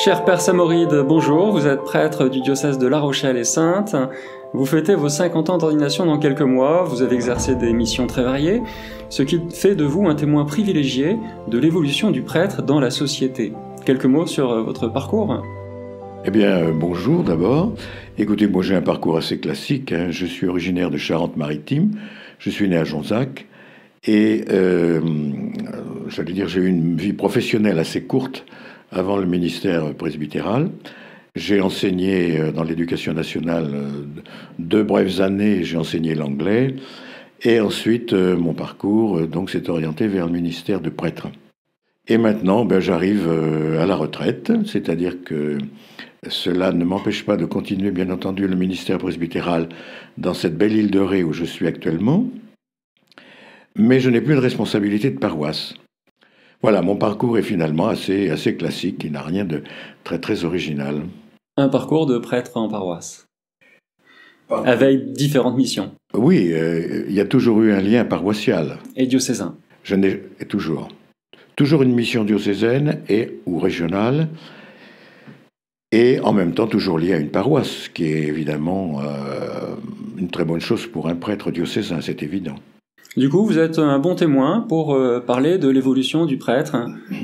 Cher Père Samoride, bonjour, vous êtes prêtre du diocèse de La Rochelle et Saintes. Vous fêtez vos 50 ans d'ordination dans quelques mois, vous avez exercé des missions très variées, ce qui fait de vous un témoin privilégié de l'évolution du prêtre dans la société. Quelques mots sur votre parcours ? Eh bien, bonjour d'abord. Écoutez, moi j'ai un parcours assez classique, hein. Je suis originaire de Charente-Maritime, je suis né à Jonzac, et j'allais dire j'ai eu une vie professionnelle assez courte avant le ministère presbytéral. J'ai enseigné dans l'éducation nationale 2 brèves années, j'ai enseigné l'anglais, et ensuite mon parcours donc s'est orienté vers le ministère de prêtre. Et maintenant, j'arrive à la retraite, c'est-à-dire que cela ne m'empêche pas de continuer, bien entendu, le ministère presbytéral dans cette belle île de Ré où je suis actuellement, mais je n'ai plus de responsabilité de paroisse. Voilà, mon parcours est finalement assez classique, il n'a rien de très très original. Un parcours de prêtre en paroisse, avec différentes missions. Oui, il y a toujours eu un lien paroissial. Et diocésain. Je n'ai toujours une mission diocésaine ou régionale, et en même temps toujours lié à une paroisse, qui est évidemment une très bonne chose pour un prêtre diocésain, c'est évident. Du coup, vous êtes un bon témoin pour parler de l'évolution du prêtre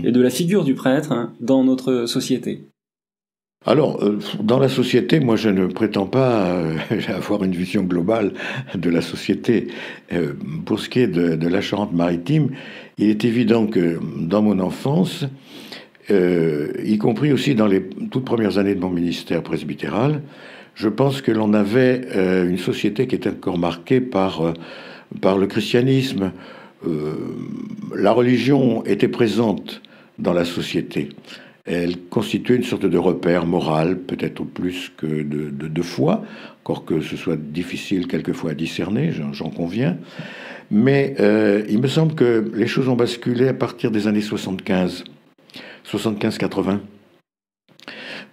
et de la figure du prêtre dans notre société. Alors, dans la société, moi je ne prétends pas avoir une vision globale de la société. Pour ce qui est de la Charente-Maritime, il est évident que dans mon enfance, y compris aussi dans les toutes premières années de mon ministère presbytéral, je pense que l'on avait une société qui était encore marquée par le christianisme. La religion était présente dans la société. Elle constituait une sorte de repère moral, peut-être plus que de foi, encore que ce soit difficile quelquefois à discerner, j'en conviens. Mais il me semble que les choses ont basculé à partir des années 75-80,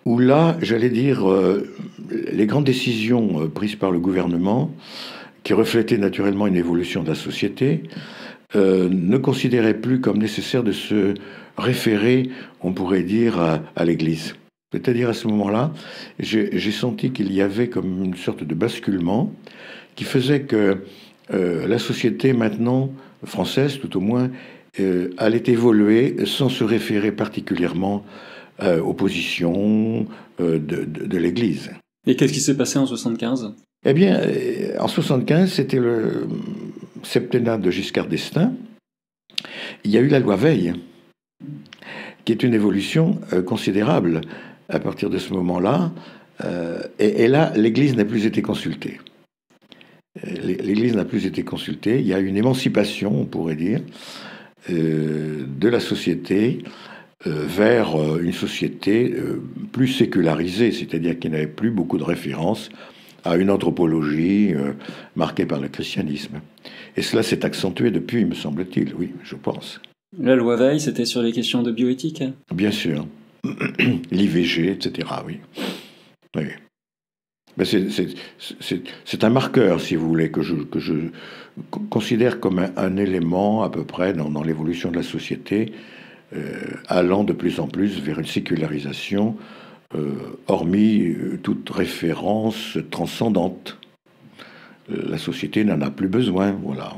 où là, j'allais dire, les grandes décisions prises par le gouvernement, qui reflétaient naturellement une évolution de la société, ne considéraient plus comme nécessaire de se référer, on pourrait dire, à l'Église. C'est-à-dire à ce moment-là, j'ai senti qu'il y avait comme une sorte de basculement qui faisait que la société maintenant, française tout au moins, allait évoluer sans se référer particulièrement aux positions de l'Église. Et qu'est-ce qui s'est passé en 75 ? Eh bien, en 75, c'était le septennat de Giscard d'Estaing. Il y a eu la loi Veil, qui est une évolution considérable à partir de ce moment-là. Et là, l'Église n'a plus été consultée. L'Église n'a plus été consultée. Il y a une émancipation, on pourrait dire, de la société vers une société plus sécularisée, c'est-à-dire qu'il n'y avait plus beaucoup de références à une anthropologie marquée par le christianisme. Et cela s'est accentué depuis, me semble-t-il, oui, je pense. La loi Veil, c'était sur les questions de bioéthique ? Bien sûr. L'IVG, etc., oui. Oui. Mais c'est un marqueur, si vous voulez, que je considère comme un élément à peu près dans l'évolution de la société, allant de plus en plus vers une sécularisation, hormis toute référence transcendante. La société n'en a plus besoin, voilà.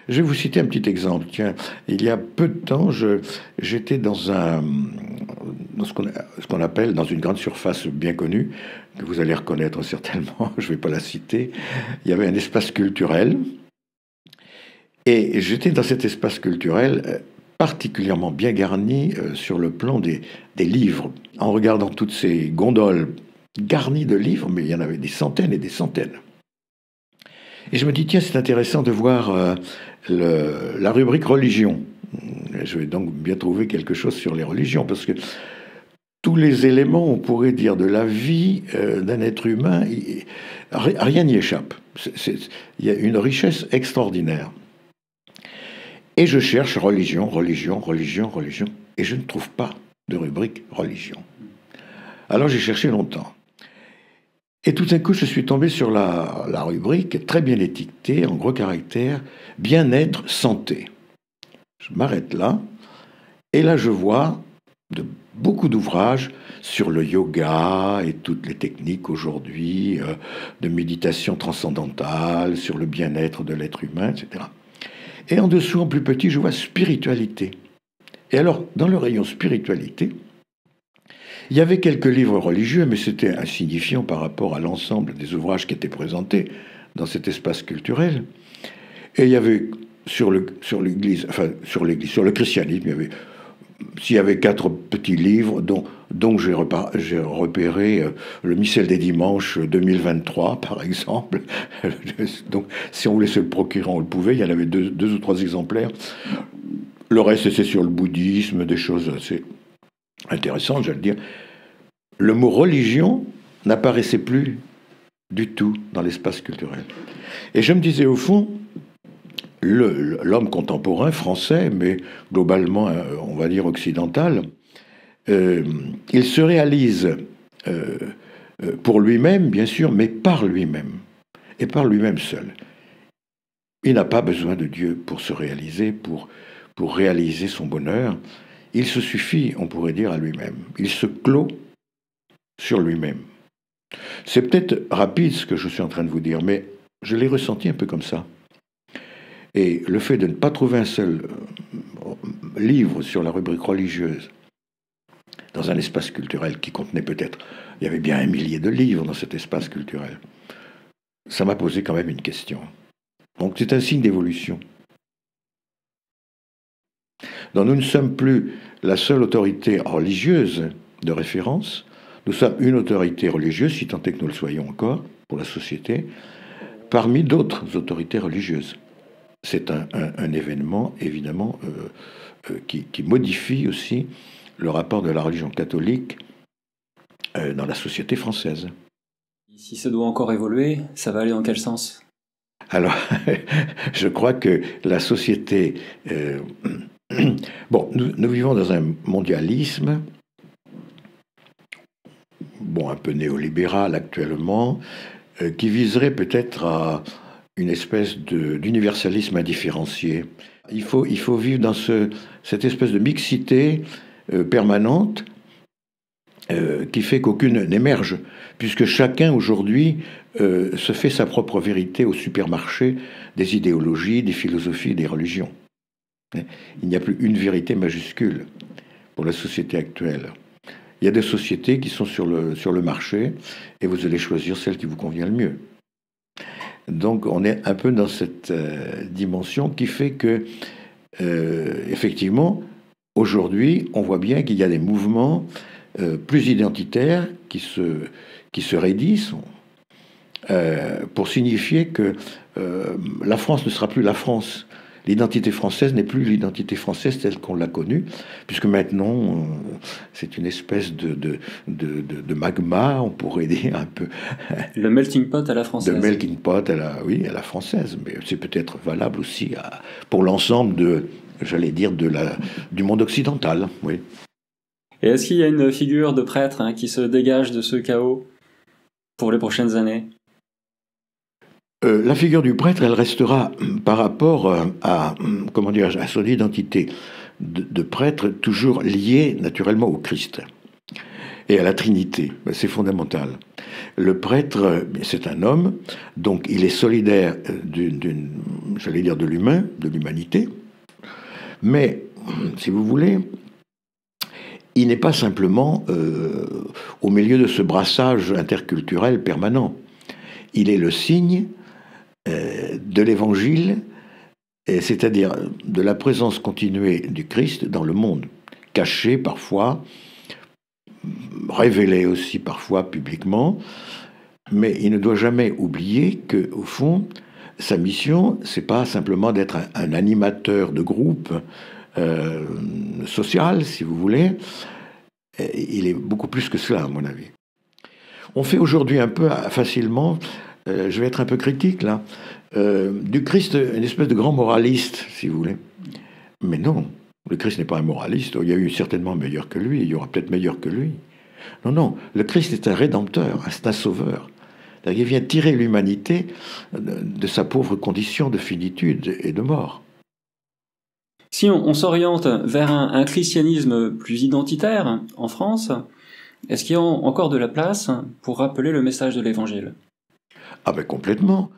Je vais vous citer un petit exemple. Tiens, il y a peu de temps, j'étais dans ce qu'on appelle, dans une grande surface bien connue, que vous allez reconnaître certainement, je ne vais pas la citer. Il y avait un espace culturel. Et j'étais dans cet espace culturel particulièrement bien garni sur le plan des livres. En regardant toutes ces gondoles garnies de livres, mais il y en avait des centaines et des centaines. Et je me dis, tiens, c'est intéressant de voir la rubrique religion. Je vais donc bien trouver quelque chose sur les religions, parce que tous les éléments, on pourrait dire, de la vie d'un être humain, rien n'y échappe. Il y a une richesse extraordinaire. Et je cherche religion, et je ne trouve pas de rubrique religion. Alors j'ai cherché longtemps. Et tout d'un coup, je suis tombé sur la rubrique, très bien étiquetée, en gros caractères, bien-être, santé. Je m'arrête là, Et là, je vois beaucoup d'ouvrages sur le yoga et toutes les techniques aujourd'hui de méditation transcendantale, sur le bien-être de l'être humain, etc. Et en dessous, en plus petit, je vois spiritualité. Et alors, dans le rayon spiritualité, il y avait quelques livres religieux, mais c'était insignifiant par rapport à l'ensemble des ouvrages qui étaient présentés dans cet espace culturel. Et il y avait sur le christianisme, s'il y avait 4 petits livres, dont j'ai repéré le Missel des Dimanches 2023, par exemple. Donc, si on voulait se le procurer, on le pouvait. Il y en avait 2 ou 3 exemplaires. Le reste, c'est sur le bouddhisme, des choses assez intéressantes, j'allais dire. Le mot religion n'apparaissait plus du tout dans l'espace culturel. Et je me disais, au fond, l'homme contemporain français, mais globalement, on va dire occidental, il se réalise pour lui-même, bien sûr, mais par lui-même, et par lui-même seul. Il n'a pas besoin de Dieu pour se réaliser, pour réaliser son bonheur. Il se suffit, on pourrait dire, à lui-même. Il se clôt sur lui-même. C'est peut-être rapide ce que je suis en train de vous dire, mais je l'ai ressenti un peu comme ça. Et le fait de ne pas trouver un seul livre sur la rubrique religieuse dans un espace culturel qui contenait peut-être, il y avait bien 1 millier de livres dans cet espace culturel, ça m'a posé quand même une question. Donc c'est un signe d'évolution. Donc nous ne sommes plus la seule autorité religieuse de référence, nous sommes une autorité religieuse, si tant est que nous le soyons encore, pour la société, parmi d'autres autorités religieuses. C'est un événement, évidemment, qui modifie aussi le rapport de la religion catholique dans la société française. Si ça doit encore évoluer, ça va aller dans quel sens? Alors, je crois que la société... bon, nous vivons dans un mondialisme, bon, un peu néolibéral actuellement, qui viserait peut-être à une espèce d'universalisme indifférencié. Il faut vivre dans cette espèce de mixité permanente qui fait qu'aucune n'émerge, puisque chacun aujourd'hui se fait sa propre vérité au supermarché des idéologies, des philosophies, des religions. Il n'y a plus une vérité majuscule pour la société actuelle. Il y a des sociétés qui sont sur le marché et vous allez choisir celle qui vous convient le mieux. Donc on est un peu dans cette dimension qui fait que, effectivement, aujourd'hui, on voit bien qu'il y a des mouvements plus identitaires qui se raidissent pour signifier que la France ne sera plus la France. L'identité française n'est plus l'identité française telle qu'on l'a connue, puisque maintenant, c'est une espèce de magma, on pourrait dire un peu. Le melting pot à la française. Le melting pot à la française, mais c'est peut-être valable aussi pour l'ensemble j'allais dire, du monde occidental, oui. Et est-ce qu'il y a une figure de prêtre qui se dégage de ce chaos pour les prochaines années ? La figure du prêtre, elle restera par rapport à son identité de prêtre toujours liée naturellement au Christ et à la Trinité. C'est fondamental. Le prêtre, c'est un homme, donc il est solidaire de l'humain, de l'humanité, mais, si vous voulez, il n'est pas simplement au milieu de ce brassage interculturel permanent. Il est le signe de l'Évangile, c'est-à-dire de la présence continuée du Christ dans le monde, caché parfois, révélé aussi parfois publiquement, mais il ne doit jamais oublier que, au fond, sa mission, c'est pas simplement d'être un animateur de groupe social, si vous voulez. Il est beaucoup plus que cela, à mon avis. On fait aujourd'hui un peu facilement, je vais être un peu critique là, du Christ une espèce de grand moraliste, si vous voulez. Mais non, le Christ n'est pas un moraliste. Il y a eu certainement meilleur que lui, il y aura peut-être meilleur que lui. Non, le Christ est un rédempteur, c'est un sauveur. Il vient tirer l'humanité de sa pauvre condition de finitude et de mort. Si on s'oriente vers un christianisme plus identitaire en France, est-ce qu'il y a encore de la place pour rappeler le message de l'Évangile? Ah ben complètement.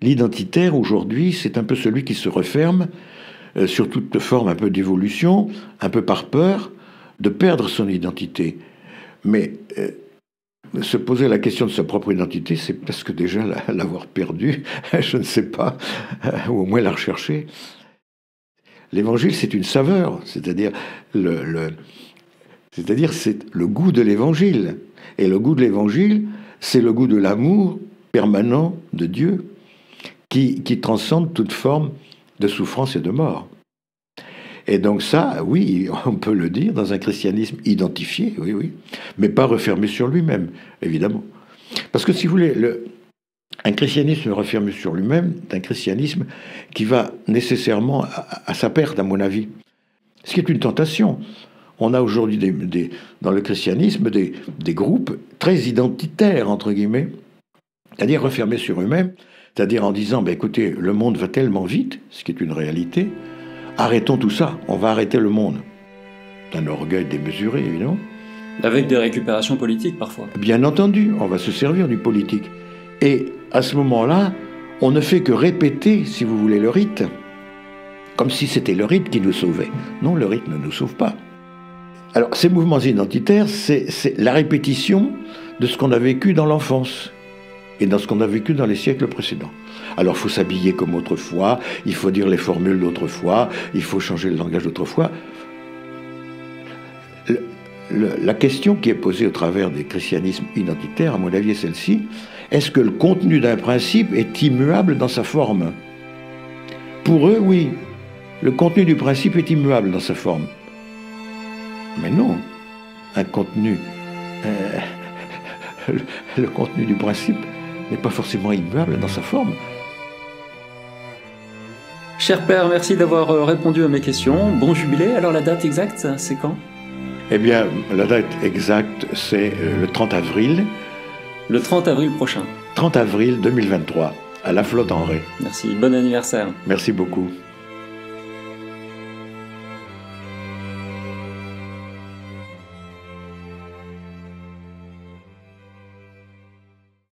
L'identitaire aujourd'hui, c'est un peu celui qui se referme sur toute forme un peu d'évolution, un peu par peur de perdre son identité. Mais se poser la question de sa propre identité, c'est presque déjà l'avoir perdue, je ne sais pas, ou au moins la rechercher. L'évangile, c'est une saveur, c'est-à-dire c'est le goût de l'évangile. Et le goût de l'évangile, c'est le goût de l'amour permanent de Dieu, qui transcende toute forme de souffrance et de mort. Et donc ça, oui, on peut le dire, dans un christianisme identifié, oui, oui, mais pas refermé sur lui-même, évidemment. Parce que si vous voulez, un christianisme refermé sur lui-même, c'est un christianisme qui va nécessairement à sa perte, à mon avis. Ce qui est une tentation. On a aujourd'hui dans le christianisme des groupes très identitaires, entre guillemets, c'est-à-dire refermés sur eux-mêmes, c'est-à-dire en disant, ben, écoutez, le monde va tellement vite, ce qui est une réalité, arrêtons tout ça, on va arrêter le monde. C'est un orgueil démesuré, évidemment. Avec des récupérations politiques, parfois. Bien entendu, on va se servir du politique. Et à ce moment-là, on ne fait que répéter, si vous voulez, le rite, comme si c'était le rite qui nous sauvait. Non, le rite ne nous sauve pas. Alors, ces mouvements identitaires, c'est la répétition de ce qu'on a vécu dans l'enfance et dans ce qu'on a vécu dans les siècles précédents. Alors, il faut s'habiller comme autrefois, il faut dire les formules d'autrefois, il faut changer le langage d'autrefois. La question qui est posée au travers des christianismes identitaires, à mon avis, est celle-ci. Est-ce que le contenu d'un principe est immuable dans sa forme? Pour eux, oui. Le contenu du principe est immuable dans sa forme. Mais non. Un contenu... le contenu du principe n'est pas forcément immuable dans sa forme. Cher père, merci d'avoir répondu à mes questions. Bon jubilé. Alors la date exacte, c'est quand? Eh bien, la date exacte, c'est le 30 avril. Le 30 avril prochain. 30 avril 2023, à La Flotte-en-Ré. Merci, bon anniversaire. Merci beaucoup.